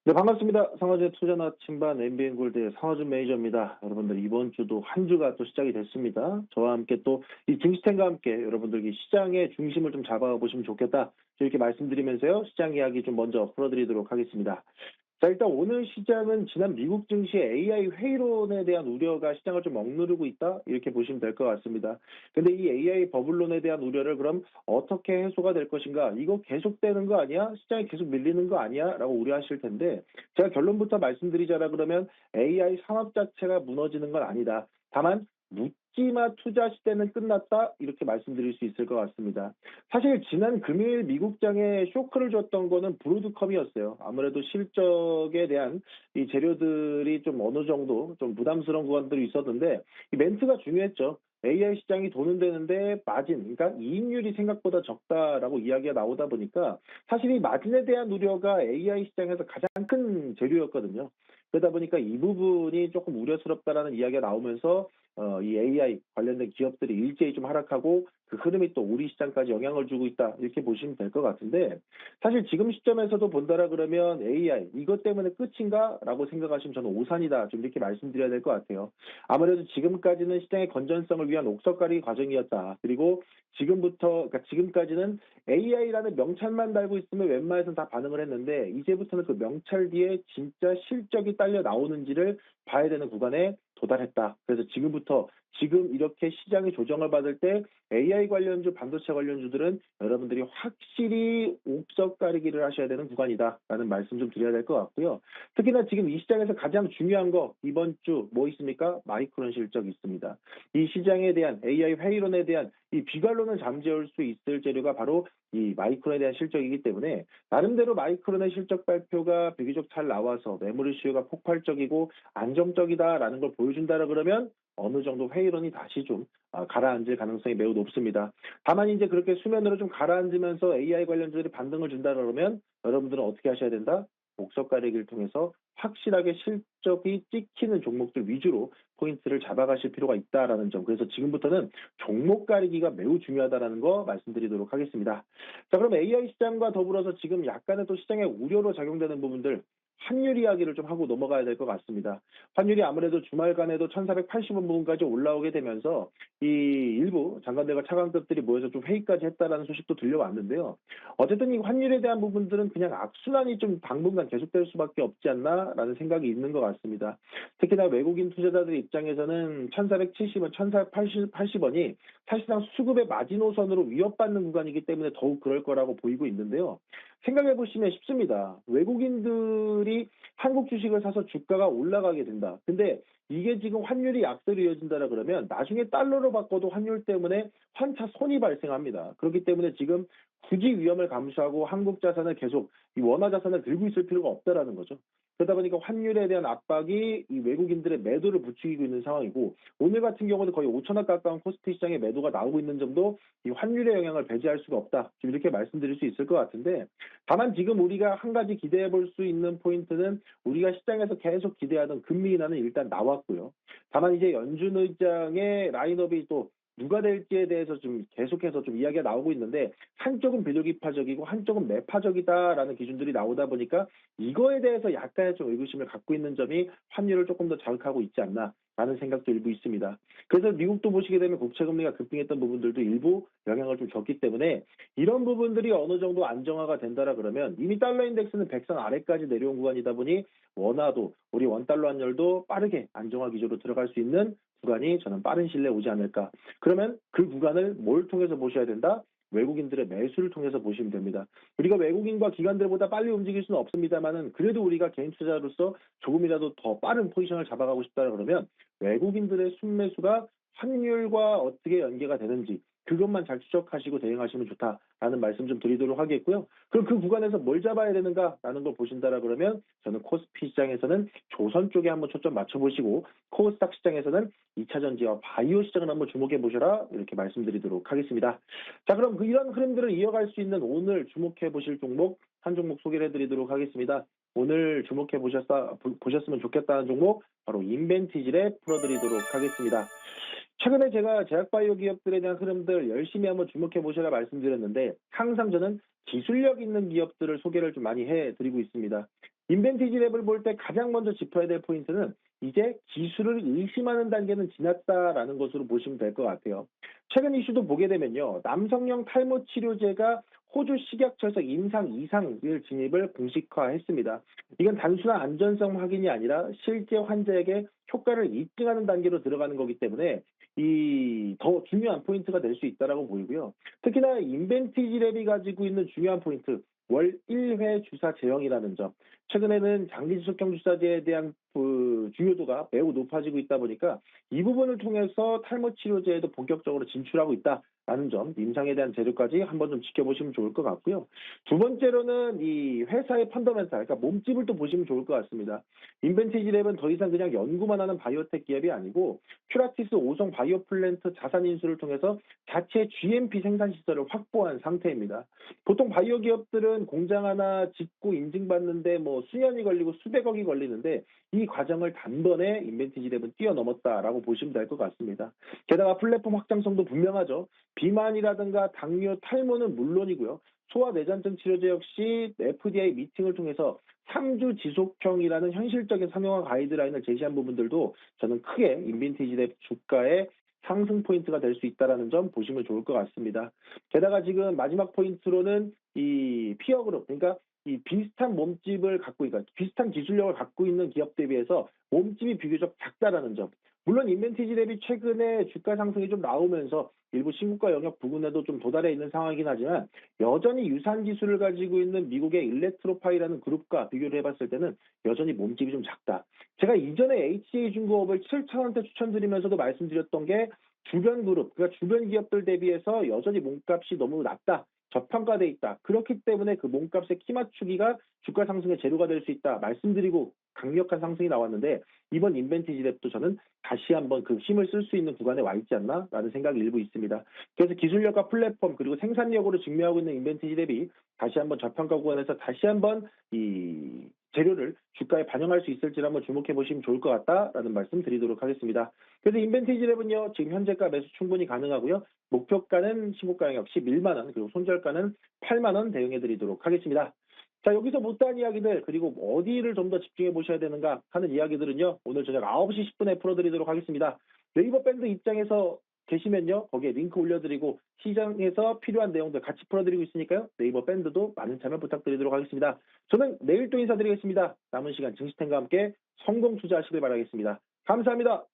네, 반갑습니다. 상하주의 투자 나침반 MBN 골드의 상하준 매니저입니다. 여러분들 이번 주도 한 주가 또 시작이 됐습니다. 저와 함께 또 이 김시태과 함께 여러분들 이 시장의 중심을 좀 잡아보시면 좋겠다. 이렇게 말씀드리면서요. 시장 이야기 좀 먼저 풀어드리도록 하겠습니다. 자, 일단 오늘 시장은 지난 미국 증시의 AI 회의론에 대한 우려가 시장을 좀 억누르고 있다. 이렇게 보시면 될 것 같습니다. 근데 이 AI 버블론에 대한 우려를 그럼 어떻게 해소가 될 것인가? 이거 계속되는 거 아니야? 시장이 계속 밀리는 거 아니야? 라고 우려하실 텐데 제가 결론부터 말씀드리자라 그러면 AI 산업 자체가 무너지는 건 아니다. 다만 묻지마 투자 시대는 끝났다. 이렇게 말씀드릴 수 있을 것 같습니다. 사실 지난 금요일 미국장에 쇼크를 줬던 거는 브로드컴이었어요. 아무래도 실적에 대한 이 재료들이 좀 어느 정도 좀 부담스러운 구간들이 있었는데 이 멘트가 중요했죠. AI 시장이 도는 되는데 마진, 그러니까 이익률이 생각보다 적다라고 이야기가 나오다 보니까 사실 이 마진에 대한 우려가 AI 시장에서 가장 큰 재료였거든요. 그러다 보니까 이 부분이 조금 우려스럽다라는 이야기가 나오면서 이 AI 관련된 기업들이 일제히 좀 하락하고 그 흐름이 또 우리 시장까지 영향을 주고 있다. 이렇게 보시면 될 것 같은데 사실 지금 시점에서도 본다라 그러면 AI 이것 때문에 끝인가라고 생각하시면 저는 오산이다. 좀 이렇게 말씀드려야 될 것 같아요. 아무래도 지금까지는 시장의 건전성을 위한 옥석가리 과정이었다. 그리고 그러니까 지금까지는 AI라는 명찰만 달고 있으면 웬만해서는 다 반응을 했는데 이제부터는 그 명찰 뒤에 진짜 실적이 딸려 나오는지를 봐야 되는 구간에 도달했다. 그래서 지금 이렇게 시장이 조정을 받을 때 AI 관련주, 반도체 관련주들은 여러분들이 확실히 옥석 가리기를 하셔야 되는 구간이다라는 말씀 좀 드려야 될 것 같고요. 특히나 지금 이 시장에서 가장 중요한 거 이번 주 뭐 있습니까? 마이크론 실적이 있습니다. 이 시장에 대한 AI 회의론에 대한 이 비관론을 잠재울 수 있을 재료가 바로 이 마이크론에 대한 실적이기 때문에 나름대로 마이크론의 실적 발표가 비교적 잘 나와서 메모리 수요가 폭발적이고 안정적이다라는 걸 보여준다라 그러면 어느 정도 회의론이 다시 좀 가라앉을 가능성이 매우 높습니다. 다만 이제 그렇게 수면으로 좀 가라앉으면서 AI 관련주들이 반등을 준다 그러면 여러분들은 어떻게 하셔야 된다? 목석 가리기를 통해서 확실하게 실적이 찍히는 종목들 위주로 포인트를 잡아가실 필요가 있다라는 점. 그래서 지금부터는 종목 가리기가 매우 중요하다라는 거 말씀드리도록 하겠습니다. 자, 그럼 AI 시장과 더불어서 지금 약간의 또 시장의 우려로 작용되는 부분들 환율 이야기를 좀 하고 넘어가야 될 것 같습니다. 환율이 아무래도 주말간에도 1,480원 부근까지 올라오게 되면서 이 일부 장관들과 차관급들이 모여서 좀 회의까지 했다라는 소식도 들려왔는데요. 어쨌든 이 환율에 대한 부분들은 그냥 악순환이 좀 당분간 계속될 수밖에 없지 않나라는 생각이 있는 것 같습니다. 특히나 외국인 투자자들 입장에서는 1,470원, 1,480원이 사실상 수급의 마지노선으로 위협받는 구간이기 때문에 더욱 그럴 거라고 보이고 있는데요. 생각해 보시면 쉽습니다. 외국인들이 한국 주식을 사서 주가가 올라가게 된다. 근데 이게 지금 환율이 약세로 이어진다라 그러면 나중에 달러로 바꿔도 환율 때문에 환차 손이 발생합니다. 그렇기 때문에 지금 굳이 위험을 감수하고 한국 자산을 계속 이 원화 자산을 들고 있을 필요가 없다라는 거죠. 그러다 보니까 환율에 대한 압박이 이 외국인들의 매도를 부추기고 있는 상황이고 오늘 같은 경우는 거의 5천원 가까운 코스피 시장의 매도가 나오고 있는 점도 이 환율의 영향을 배제할 수가 없다. 지금 이렇게 말씀드릴 수 있을 것 같은데 다만 지금 우리가 한 가지 기대해 볼 수 있는 포인트는 우리가 시장에서 계속 기대하던 금리 인하는 일단 나왔고요. 다만 이제 연준 의장의 라인업이 또 누가 될지에 대해서 좀 계속해서 좀 이야기가 나오고 있는데 한쪽은 비둘기파적이고 한쪽은 매파적이다라는 기준들이 나오다 보니까 이거에 대해서 약간의 좀 의구심을 갖고 있는 점이 환율을 조금 더 자극하고 있지 않나라는 생각도 일부 있습니다. 그래서 미국도 보시게 되면 국채금리가 급등했던 부분들도 일부 영향을 좀 줬기 때문에 이런 부분들이 어느 정도 안정화가 된다라 그러면 이미 달러 인덱스는 100선 아래까지 내려온 구간이다 보니 원화도 우리 원달러 환율도 빠르게 안정화 기조로 들어갈 수 있는 구간이 저는 빠른 시일 내에 오지 않을까. 그러면 그 구간을 뭘 통해서 보셔야 된다? 외국인들의 매수를 통해서 보시면 됩니다. 우리가 외국인과 기관들보다 빨리 움직일 수는 없습니다만은 그래도 우리가 개인 투자자로서 조금이라도 더 빠른 포지션을 잡아가고 싶다 그러면 외국인들의 순매수가 환율과 어떻게 연계가 되는지 그것만 잘 추적하시고 대응하시면 좋다라는 말씀 좀 드리도록 하겠고요. 그럼 그 구간에서 뭘 잡아야 되는가라는 걸 보신다라 그러면 저는 코스피 시장에서는 조선 쪽에 한번 초점 맞춰보시고 코스닥 시장에서는 2차 전지와 바이오 시장을 한번 주목해 보셔라 이렇게 말씀드리도록 하겠습니다. 자, 그럼 이런 흐름들을 이어갈 수 있는 오늘 주목해 보실 종목 한 종목 소개를 해드리도록 하겠습니다. 오늘 주목해 보셨으면 좋겠다는 종목 바로 인벤티질에 풀어드리도록 하겠습니다. 최근에 제가 제약바이오 기업들에 대한 흐름들 열심히 한번 주목해 보시라 말씀드렸는데 항상 저는 기술력 있는 기업들을 소개를 좀 많이 해드리고 있습니다. 인벤티지 랩을 볼 때 가장 먼저 짚어야 될 포인트는 이제 기술을 의심하는 단계는 지났다라는 것으로 보시면 될 것 같아요. 최근 이슈도 보게 되면요. 남성용 탈모 치료제가 호주 식약처에서 임상 2상을 진입을 공식화했습니다. 이건 단순한 안전성 확인이 아니라 실제 환자에게 효과를 입증하는 단계로 들어가는 거기 때문에 이 더 중요한 포인트가 될 수 있다라고 보이고요. 특히나 인벤티지 랩이 가지고 있는 중요한 포인트, 월 1회 주사 제형이라는 점. 최근에는 장기 지속형 주사제에 대한 그 중요도가 매우 높아지고 있다 보니까 이 부분을 통해서 탈모 치료제에도 본격적으로 진출하고 있다라는 점, 임상에 대한 재료까지 한번 좀 지켜보시면 좋을 것 같고요. 두 번째로는 이 회사의 펀더멘탈, 그러니까 몸집을 또 보시면 좋을 것 같습니다. 인벤티지 랩은 더 이상 그냥 연구만 하는 바이오텍 기업이 아니고 큐라티스 5성 바이오 플랜트 자산 인수를 통해서 자체 GMP 생산 시설을 확보한 상태입니다. 보통 바이오 기업들은 공장 하나 짓고 인증받는데 뭐 수년이 걸리고 수백억이 걸리는데 이 과정을 단번에 인벤티지 랩은 뛰어넘었다라고 보시면 될 것 같습니다. 게다가 플랫폼 확장성도 분명하죠. 비만이라든가 당뇨, 탈모는 물론이고요. 소아내전증 치료제 역시 FDA 미팅을 통해서 3주 지속형이라는 현실적인 상용화 가이드라인을 제시한 부분들도 저는 크게 인벤티지 랩 주가의 상승 포인트가 될 수 있다는 점 보시면 좋을 것 같습니다. 게다가 지금 마지막 포인트로는 이 피어 그룹, 그러니까 이 비슷한 몸집을 갖고 있다, 비슷한 기술력을 갖고 있는 기업 대비해서 몸집이 비교적 작다라는 점. 물론 인벤티지 랩이 최근에 주가 상승이 좀 나오면서 일부 신고가 영역 부근에도 좀 도달해 있는 상황이긴 하지만 여전히 유사한 기술을 가지고 있는 미국의 일렉트로파이라는 그룹과 비교를 해봤을 때는 여전히 몸집이 좀 작다. 제가 이전에 HJ중공업을 7,000원대 추천드리면서도 말씀드렸던 게 주변 그룹, 그러니까 주변 기업들 대비해서 여전히 몸값이 너무 낮다. 저평가돼 있다. 그렇기 때문에 그 몸값의 키 맞추기가 주가 상승의 재료가 될 수 있다. 말씀드리고 강력한 상승이 나왔는데 이번 인벤티지 랩도 저는 다시 한번 그 힘을 쓸 수 있는 구간에 와 있지 않나라는 생각이 일부 있습니다. 그래서 기술력과 플랫폼 그리고 생산력으로 증명하고 있는 인벤티지 랩이 다시 한번 저평가 구간에서 다시 한번 이 재료를 주가에 반영할 수 있을지를 한번 주목해 보시면 좋을 것 같다라는 말씀 드리도록 하겠습니다. 그래서 인벤티지 랩은요, 지금 현재가 매수 충분히 가능하고요. 목표가는 신고가 영역 11만 원, 그리고 손절가는 8만 원 대응해 드리도록 하겠습니다. 자, 여기서 못다한 이야기들, 그리고 어디를 좀 더 집중해 보셔야 되는가 하는 이야기들은요, 오늘 저녁 9시 10분에 풀어드리도록 하겠습니다. 네이버 밴드 입장에서 계시면요, 거기에 링크 올려드리고 시장에서 필요한 내용들 같이 풀어드리고 있으니까요, 네이버 밴드도 많은 참여 부탁드리도록 하겠습니다. 저는 내일 또 인사드리겠습니다. 남은 시간 증시탱과 함께 성공 투자하시길 바라겠습니다. 감사합니다.